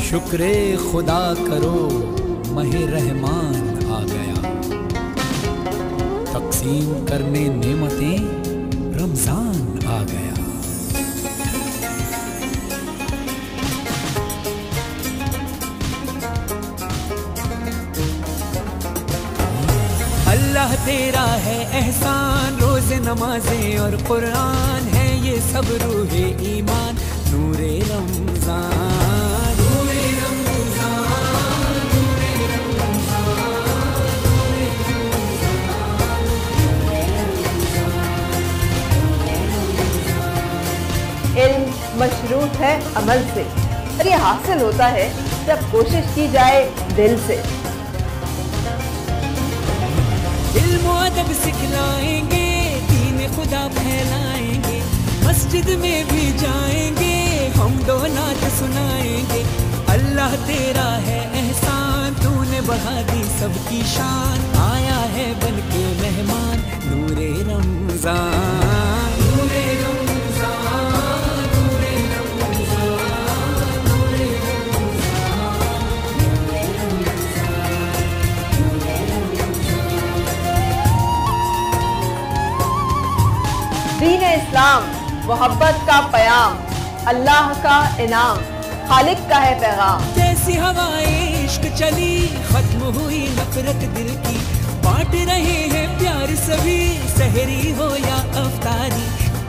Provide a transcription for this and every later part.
शुक्रे खुदा करो महे रहमान आ गया, तकसीम करने नेमतें रमजान आ गया। अल्लाह तेरा है एहसान, रोज़े नमाजें और कुरान है ये सब रूहे ईमान, नूरे रमजान, नूरे रमजान, नूरे रमजान, नूरे रमजान। इल्म मशरूत है अमल से, और ये हासिल होता है जब कोशिश की जाए दिल से। इल्म अदब सिखलाएंगे, दीन खुदा फैलाएंगे, मस्जिद में भी जाएंगे, हम दो नात सुनाएंगे। अल्लाह तेरा है एहसान, तूने बढ़ा दी सबकी शान, आया है बनके मेहमान, नूरे रमजान, नूरे रमजान, नूरे रमजान, नूरे रमजान, नूरे रमजान, नूरे रमजान। दीन इस्लाम मोहब्बत का पयाम, अल्लाह का इनाम, खालिक का है पैगाम। जैसी हवाएं इश्क चली, खत्म हुई नफरत दिल की, बांट रहे हैं प्यार सभी, सहरी हो या अफ्तारी।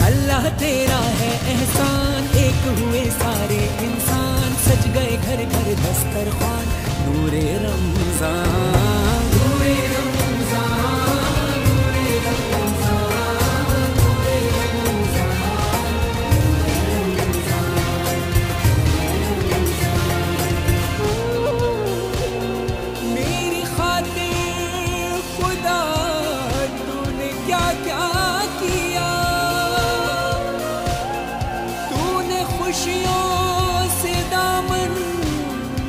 अल्लाह तेरा है एहसान, एक हुए सारे इंसान, सज गए घर घर दस्तरखान, नूरे रमजान, नूरे रमजान, नूरे रमजान, नूरे रमजान, नूरे रमजान। मेरी खातिर खुदा तूने क्या क्या किया, तूने खुशियों से दामन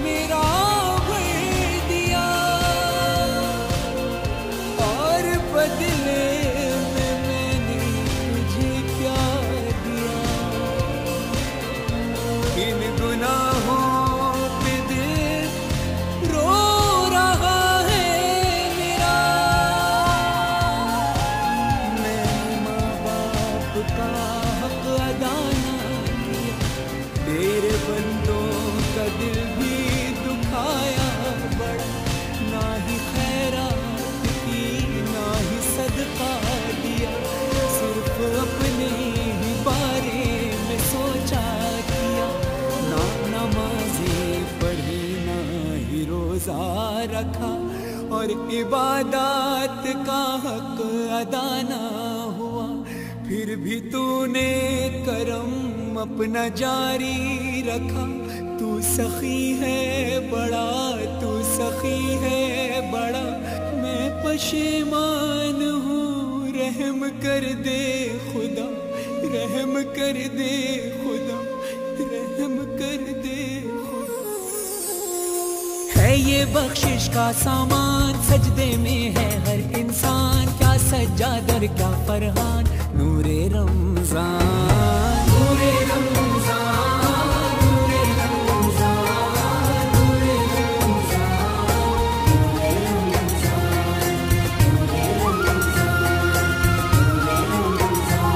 मेरा भर दिया, और बदले में मैंने तुझे क्या दिया। इन गुनाहों पे दिल रो रहा है मेरा, मैंने माँ बाप का हक अदा ना किया, तेरे बंदों का दिल भी दुखाया बड़ा, ना ही खैरात की ना ही सदका दिया, सिर्फ अपने ही बारे में सोचा किया, ना नमाज़ें पढ़ी ना ही रोज़ा रखा, और इबादत का हक अदा ना हुआ, फिर भी तूने करम अपना जारी रखा। तू सखी है बड़ा, तू सखी है बड़ा, मैं पशेमान हूँ, रहम कर दे खुदा, रहम कर दे खुदा, रहम कर दे खुदा। है ये बख्शिश का सामान, सजदे में है हर इंसान, क्या सज्जादर क्या फरहान, नूरे रमजान, नूरे रमजान, नूरे रमजान, नूरे रमजान, नूरे रमजान, नूरे रमजान, नूरे रमजान।